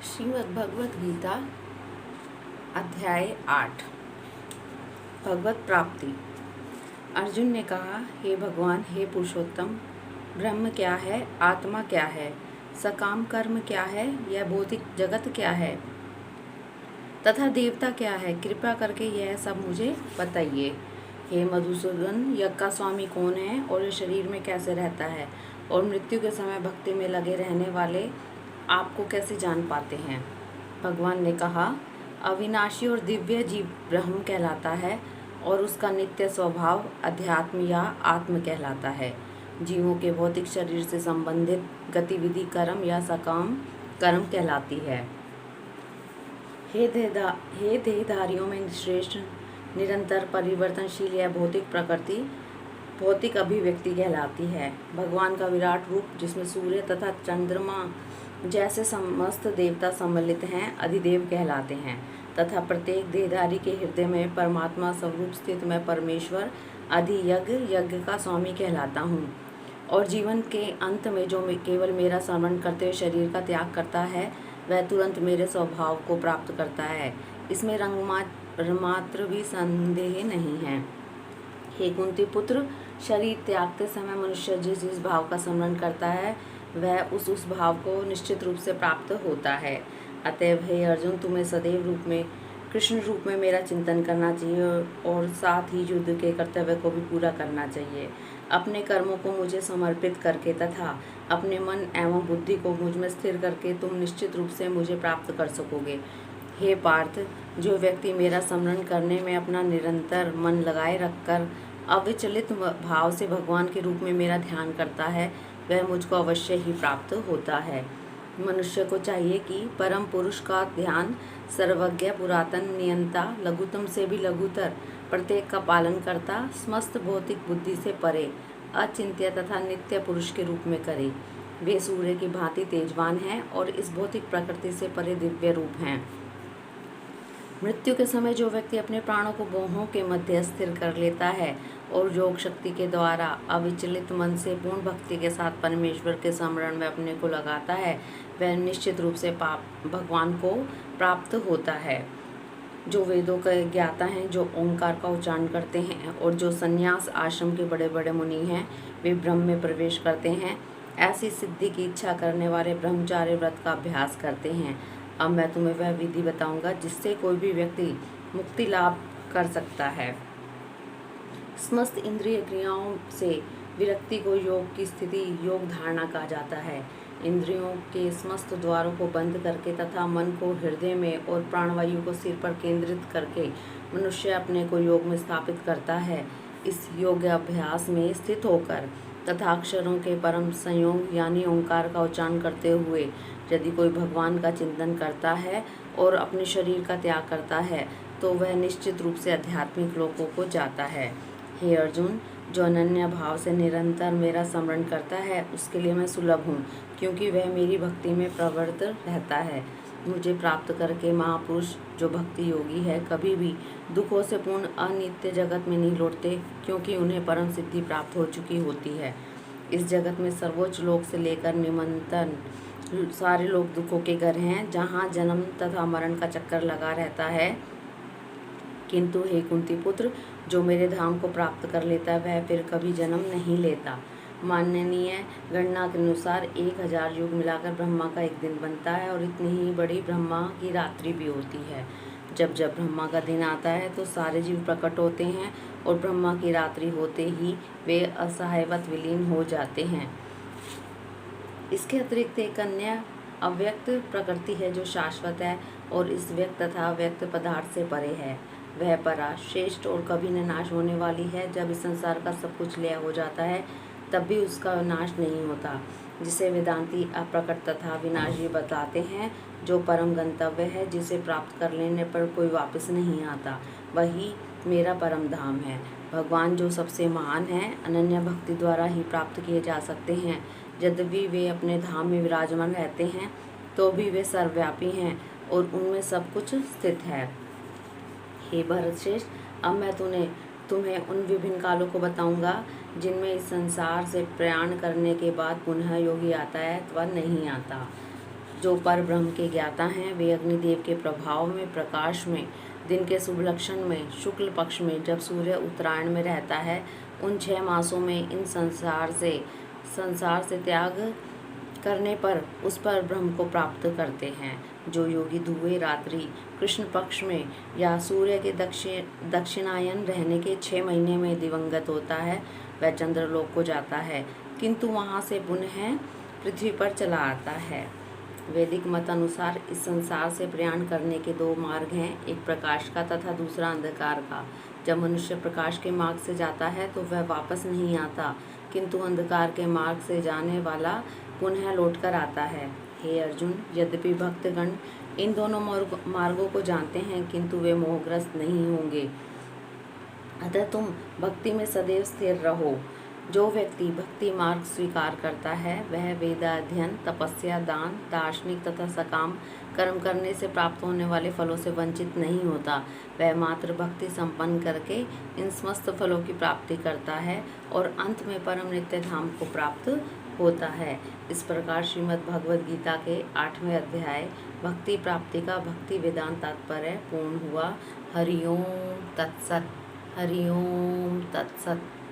श्रीमद् भगवत गीता अध्याय 8 भगवत प्राप्ति। अर्जुन ने कहा, हे भगवान, हे पुरुषोत्तम, ब्रह्म क्या है, आत्मा क्या है, सकाम कर्म क्या है, यह भौतिक जगत क्या है तथा देवता क्या है, कृपा करके यह सब मुझे बताइए। हे मधुसूदन, यज्ञ का स्वामी कौन है और ये शरीर में कैसे रहता है और मृत्यु के समय भक्ति में लगे रहने वाले आपको कैसे जान पाते हैं। भगवान ने कहा, अविनाशी और दिव्य जीव ब्रह्म कहलाता है और उसका नित्य स्वभाव अध्यात्म या आत्म कहलाता है। जीवों के भौतिक शरीर से संबंधित गतिविधि कर्म या सकाम कर्म कहलाती है। हे देहधारियों में श्रेष्ठ निरंतर परिवर्तनशील यह भौतिक प्रकृति भौतिक अभिव्यक्ति कहलाती है। भगवान का विराट रूप, जिसमें सूर्य तथा चंद्रमा जैसे समस्त देवता सम्मिलित हैं, अधिदेव कहलाते हैं तथा प्रत्येक देहधारी के हृदय में परमात्मा स्वरूप स्थित मैं परमेश्वर यज्ञ का स्वामी कहलाता हूँ। और जीवन के अंत में जो केवल मेरा स्मरण करते हुए शरीर का त्याग करता है, वह तुरंत मेरे स्वभाव को प्राप्त करता है। इसमें रंगमात्र भी संदेह नहीं है। हे कुंती पुत्र, शरीर त्यागते समय मनुष्य जिस भाव का स्मरण करता है, वह उस भाव को निश्चित रूप से प्राप्त होता है। अतएव हे अर्जुन, तुम्हें सदैव रूप में कृष्ण रूप में मेरा चिंतन करना चाहिए और साथ ही युद्ध के कर्तव्य को भी पूरा करना चाहिए। अपने कर्मों को मुझे समर्पित करके तथा अपने मन एवं बुद्धि को मुझ में स्थिर करके तुम निश्चित रूप से मुझे प्राप्त कर सकोगे। हे पार्थ, जो व्यक्ति मेरा स्मरण करने में अपना निरंतर मन लगाए रखकर अविचलित भाव से भगवान के रूप में मेरा ध्यान करता है, वह मुझको अवश्य ही प्राप्त होता है। मनुष्य को चाहिए कि परम पुरुष का ध्यान सर्वज्ञ, पुरातन, नियंता, लघुतम से भी लघुतर, प्रत्येक का पालन करता, समस्त भौतिक बुद्धि से परे, अचिंत्य तथा नित्य पुरुष के रूप में करे। वे सूर्य की भांति तेजवान हैं और इस भौतिक प्रकृति से परे दिव्य रूप हैं। मृत्यु के समय जो व्यक्ति अपने प्राणों को बाहों के मध्य स्थिर कर लेता है और योग शक्ति के द्वारा अविचलित मन से पूर्ण भक्ति के साथ परमेश्वर के स्मरण में अपने को लगाता है, वह निश्चित रूप से भगवान को प्राप्त होता है। जो वेदों के ज्ञाता हैं, जो ओंकार का उच्चारण करते हैं और जो संन्यास आश्रम के बड़े बड़े मुनि हैं, वे ब्रह्म में प्रवेश करते हैं। ऐसी सिद्धि की इच्छा करने वाले ब्रह्मचार्य व्रत का अभ्यास करते हैं। अब मैं तुम्हें वह विधि बताऊंगा जिससे कोई भी व्यक्ति मुक्ति लाभ कर सकता है। समस्त इंद्रिय क्रियाओं से विरक्ति को योग की स्थिति योग धारणा कहा जाता है। इंद्रियों के समस्त द्वारों को बंद करके तथा मन को हृदय में और प्राणवायु को सिर पर केंद्रित करके मनुष्य अपने को योग में स्थापित करता है। इस योग अभ्यास में स्थित होकर तथा अक्षरों के परम संयोग यानी ओंकार का उच्चारण करते हुए यदि कोई भगवान का चिंतन करता है और अपने शरीर का त्याग करता है, तो वह निश्चित रूप से आध्यात्मिक लोकों को जाता है। हे अर्जुन, जो अनन्य भाव से निरंतर मेरा स्मरण करता है, उसके लिए मैं सुलभ हूँ, क्योंकि वह मेरी भक्ति में प्रवृत्त रहता है। मुझे प्राप्त करके महापुरुष जो भक्ति योगी है, कभी भी दुखों से पूर्ण अनित्य जगत में नहीं लौटते, क्योंकि उन्हें परम सिद्धि प्राप्त हो चुकी होती है। इस जगत में सर्वोच्च लोक से लेकर निमंत्रण सारे लोग दुखों के घर हैं, जहाँ जन्म तथा मरण का चक्कर लगा रहता है। किंतु हे कुंती पुत्र, जो मेरे धाम को प्राप्त कर लेता है, वह फिर कभी जन्म नहीं लेता। माननीय गणना के अनुसार 1000 युग मिलाकर ब्रह्मा का एक दिन बनता है और इतनी ही बड़ी ब्रह्मा की रात्रि भी होती है। जब जब ब्रह्मा का दिन आता है तो सारे जीव प्रकट होते हैं और ब्रह्मा की रात्रि होते ही वे असहायवत विलीन हो जाते हैं। इसके अतिरिक्त एक अन्य अव्यक्त प्रकृति है जो शाश्वत है और इस व्यक्त तथा अव्यक्त पदार्थ से परे है। वह परा, श्रेष्ठ और कभी न नाश होने वाली है। जब इस संसार का सब कुछ लय हो जाता है, तब भी उसका नाश नहीं होता, जिसे वेदांती अप्रकट तथा विनाशी बताते हैं। जो परम गंतव्य है, जिसे प्राप्त कर लेने पर कोई वापस नहीं आता, वही मेरा परम धाम है। भगवान जो सबसे महान है, अनन्य भक्ति द्वारा ही प्राप्त किए जा सकते हैं। यद्यपि वे अपने धाम में विराजमान रहते हैं, तो भी वे सर्वव्यापी हैं और उनमें सब कुछ स्थित है। हे भरतश्रेष्ठ, अब मैं तुम्हें उन विभिन्न कालों को बताऊंगा जिनमें इस संसार से प्रयाण करने के बाद पुनः योगी आता है अथवा नहीं आता। जो पर ब्रह्म के ज्ञाता हैं वे अग्निदेव के प्रभाव में प्रकाश में दिन के शुभ लक्षण में शुक्ल पक्ष में जब सूर्य उत्तरायण में रहता है उन 6 मासों में इन संसार से त्याग करने पर उस पर ब्रह्म को प्राप्त करते हैं। जो योगी धुए रात्रि कृष्ण पक्ष में या सूर्य के दक्षिणायन रहने के 6 महीने में दिवंगत होता है वह चंद्रलोक को जाता है, किंतु वहाँ से पुनः पृथ्वी पर चला आता है। वैदिक मत अनुसार इस संसार से प्रयाण करने के 2 मार्ग हैं, एक प्रकाश का तथा दूसरा अंधकार का। जब मनुष्य प्रकाश के मार्ग से जाता है तो वह वापस नहीं आता, किंतु अंधकार के मार्ग से जाने वाला पुनः लौटकर आता है। हे अर्जुन, यद्यपि भक्तगण इन दोनों मार्गों को जानते हैं किंतु वे मोहग्रस्त नहीं होंगे, अतः तुम भक्ति में सदैव स्थिर रहो। जो व्यक्ति भक्ति मार्ग स्वीकार करता है वह वेदाध्ययन, तपस्या, दान, दार्शनिक तथा सकाम कर्म करने से प्राप्त होने वाले फलों से वंचित नहीं होता। वह मात्र भक्ति संपन्न करके इन समस्त फलों की प्राप्ति करता है और अंत में परम नित्य धाम को प्राप्त होता है। इस प्रकार श्रीमद् भगवद गीता के 8वें अध्याय भक्ति प्राप्ति का भक्ति वेदांत तात्पर्य पूर्ण हुआ। हरि ओम तत्सत। हरि ओम तत्सत।